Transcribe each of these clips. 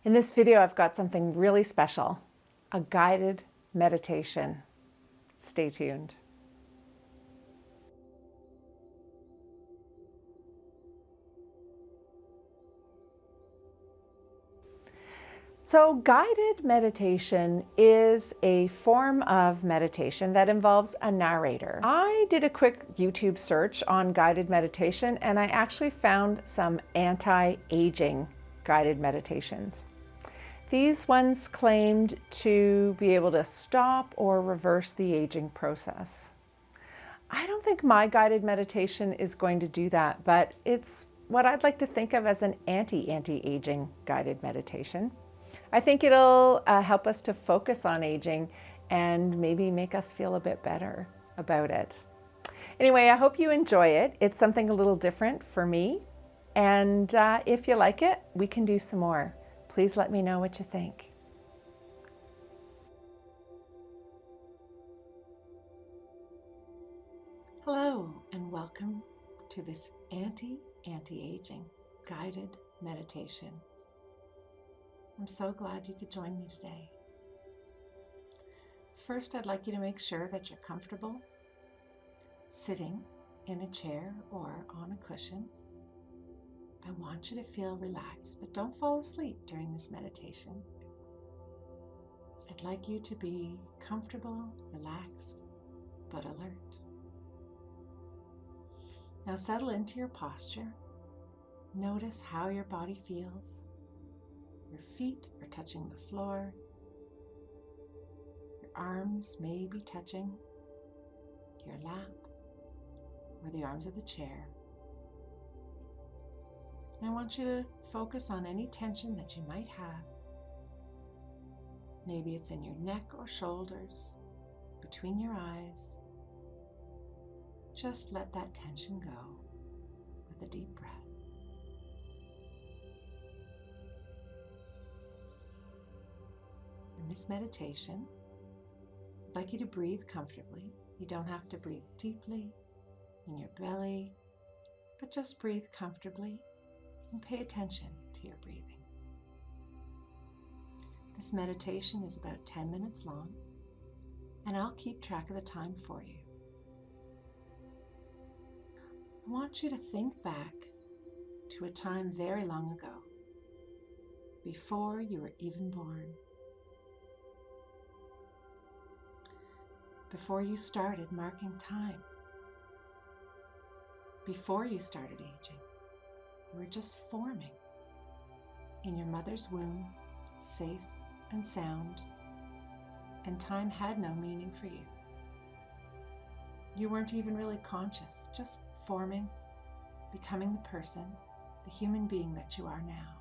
In this video, I've got something really special, a guided meditation. Stay tuned. So guided meditation is a form of meditation that involves a narrator. I did a quick YouTube search on guided meditation and I actually found some anti-aging guided meditations. These ones claimed to be able to stop or reverse the aging process. I don't think my guided meditation is going to do that, but it's what I'd like to think of as an anti-aging guided meditation. I think it'll help us to focus on aging and maybe make us feel a bit better about it. Anyway, I hope you enjoy it. It's something a little different for me. And if you like it, we can do some more. Please let me know what you think. Hello and welcome to this anti-aging guided meditation. I'm so glad you could join me today. First, I'd like you to make sure that you're comfortable sitting in a chair or on a cushion. I want you to feel relaxed, but don't fall asleep during this meditation. I'd like you to be comfortable, relaxed, but alert. Now settle into your posture. Notice how your body feels. Your feet are touching the floor. Your arms may be touching your lap or the arms of the chair. And I want you to focus on any tension that you might have. Maybe it's in your neck or shoulders, between your eyes. Just let that tension go with a deep breath. In this meditation, I'd like you to breathe comfortably. You don't have to breathe deeply in your belly, but just breathe comfortably and pay attention to your breathing. This meditation is about 10 minutes long, and I'll keep track of the time for you. I want you to think back to a time very long ago, before you were even born, before you started marking time, before you started aging. You were just forming in your mother's womb, safe and sound, and time had no meaning for you. You weren't even really conscious, just forming, becoming the person, the human being that you are now.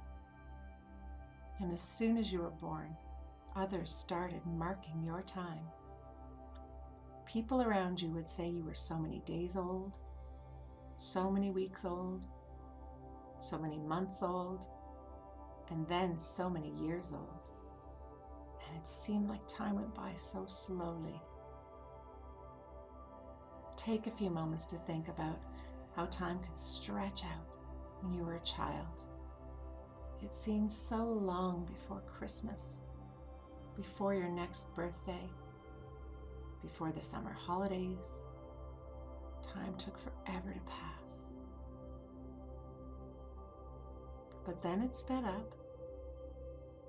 And as soon as you were born, others started marking your time. People around you would say you were so many days old, so many weeks old, so many months old, and then so many years old. And it seemed like time went by so slowly. Take a few moments to think about how time could stretch out when you were a child. It seemed so long before Christmas, before your next birthday, before the summer holidays. Time took forever to pass. But then it sped up,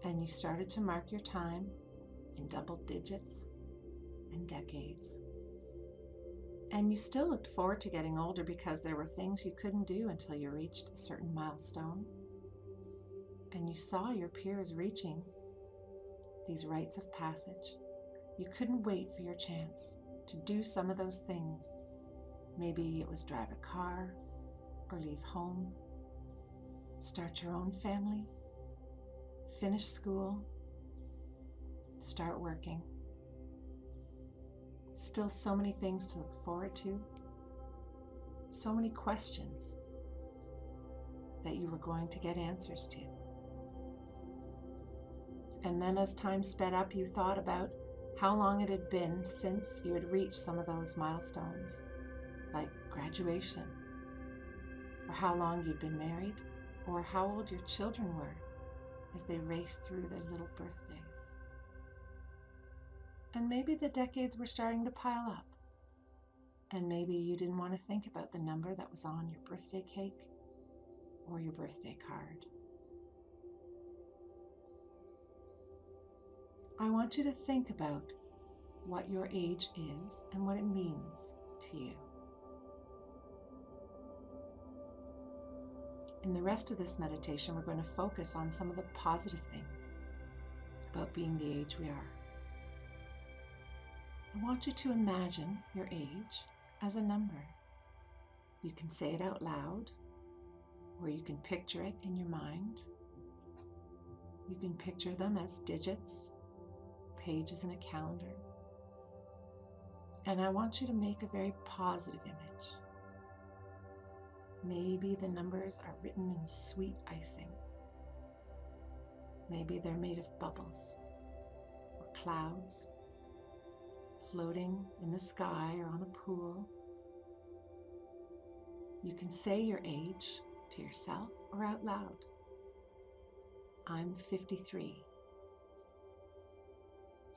and you started to mark your time in double digits and decades. And you still looked forward to getting older because there were things you couldn't do until you reached a certain milestone. And you saw your peers reaching these rites of passage. You couldn't wait for your chance to do some of those things. Maybe it was drive a car or leave home, start your own family, finish school, start working. Still so many things to look forward to, so many questions that you were going to get answers to. And then as time sped up, you thought about how long it had been since you had reached some of those milestones, like graduation, or how long you'd been married, or how old your children were, as they race through their little birthdays. And maybe the decades were starting to pile up. And maybe you didn't want to think about the number that was on your birthday cake or your birthday card. I want you to think about what your age is and what it means to you. In the rest of this meditation, we're going to focus on some of the positive things about being the age we are. I want you to imagine your age as a number. You can say it out loud, or you can picture it in your mind. You can picture them as digits, pages in a calendar. And I want you to make a very positive image. Maybe the numbers are written in sweet icing. Maybe they're made of bubbles or clouds floating in the sky or on a pool. You can say your age to yourself or out loud. I'm 53.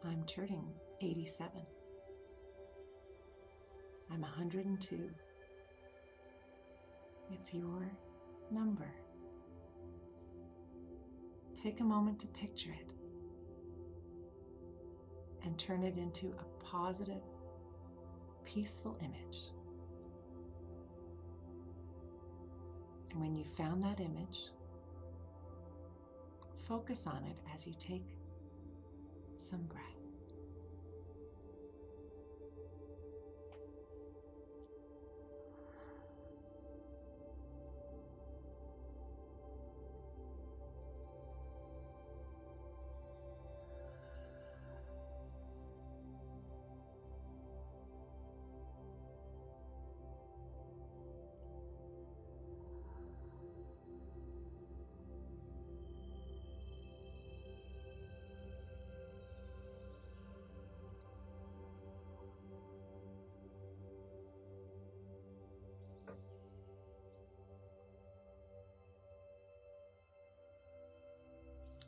I'm turning 87. I'm 102. It's your number. Take a moment to picture it and turn it into a positive, peaceful image. And when you found that image, focus on it as you take some breath.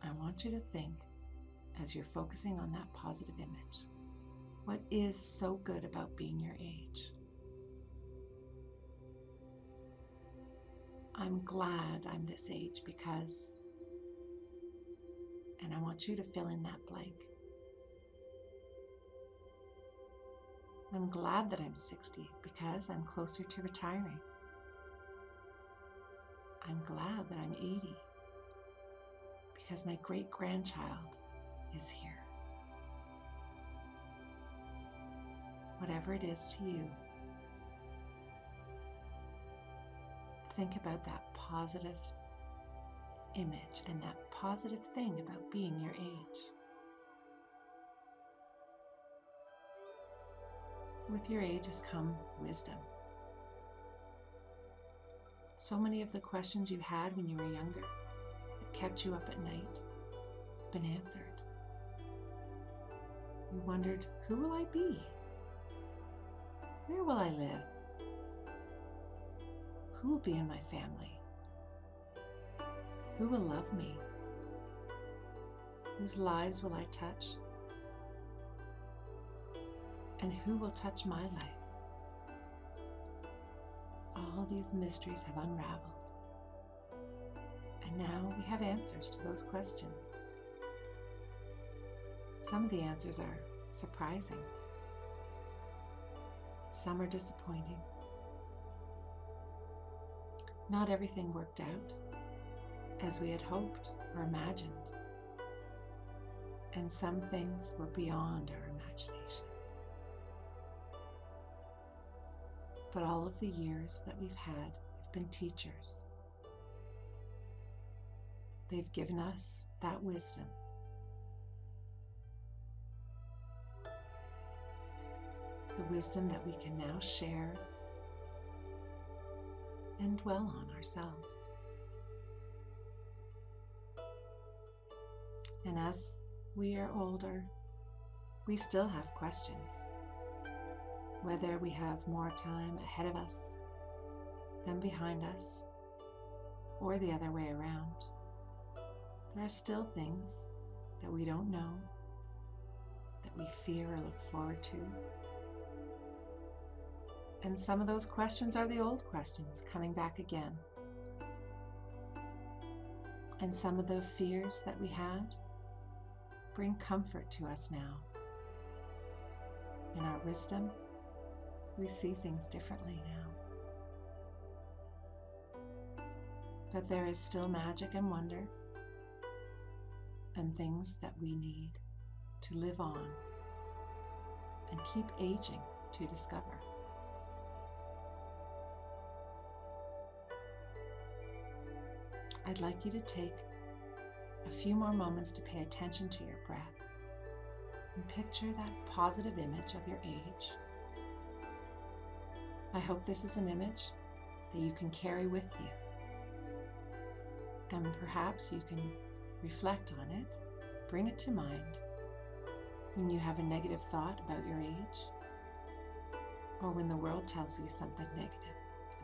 I want you to think, as you're focusing on that positive image, what is so good about being your age? I'm glad I'm this age because, and I want you to fill in that blank. I'm glad that I'm 60 because I'm closer to retiring. I'm glad that I'm 80 because my great-grandchild is here. Whatever it is to you, think about that positive image and that positive thing about being your age. With your age has come wisdom. So many of the questions you had when you were younger that kept you up at night have been answered. You wondered, who will I be? Where will I live? Who will be in my family? Who will love me? Whose lives will I touch? And who will touch my life? All these mysteries have unraveled. And now we have answers to those questions. Some of the answers are surprising. Some are disappointing. Not everything worked out as we had hoped or imagined. And some things were beyond our imagination. But all of the years that we've had have been teachers. They've given us that wisdom. The wisdom that we can now share and dwell on ourselves. And as we are older, we still have questions. Whether we have more time ahead of us than behind us, or the other way around. there are still things that we don't know, that we fear or look forward to. And some of those questions are the old questions coming back again. And some of the fears that we had bring comfort to us now. In our wisdom, we see things differently now. But there is still magic and wonder and things that we need to live on and keep aging to discover. I'd like you to take a few more moments to pay attention to your breath and picture that positive image of your age. I hope this is an image that you can carry with you. And perhaps you can reflect on it, bring it to mind when you have a negative thought about your age, or when the world tells you something negative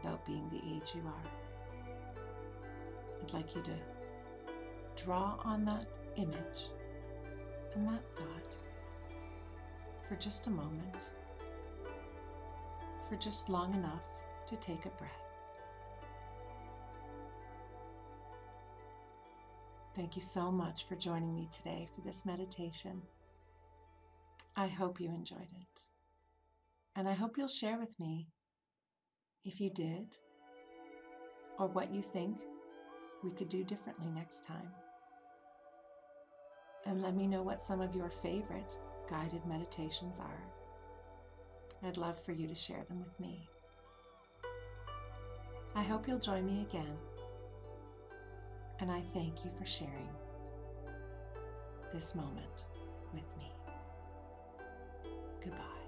about being the age you are. I'd like you to draw on that image and that thought for just a moment, for just long enough to take a breath. Thank you so much for joining me today for this meditation. I hope you enjoyed it. And I hope you'll share with me if you did, or what you think we could do differently next time. And let me know what some of your favorite guided meditations are. I'd love for you to share them with me. I hope you'll join me again. And I thank you for sharing this moment with me. Goodbye.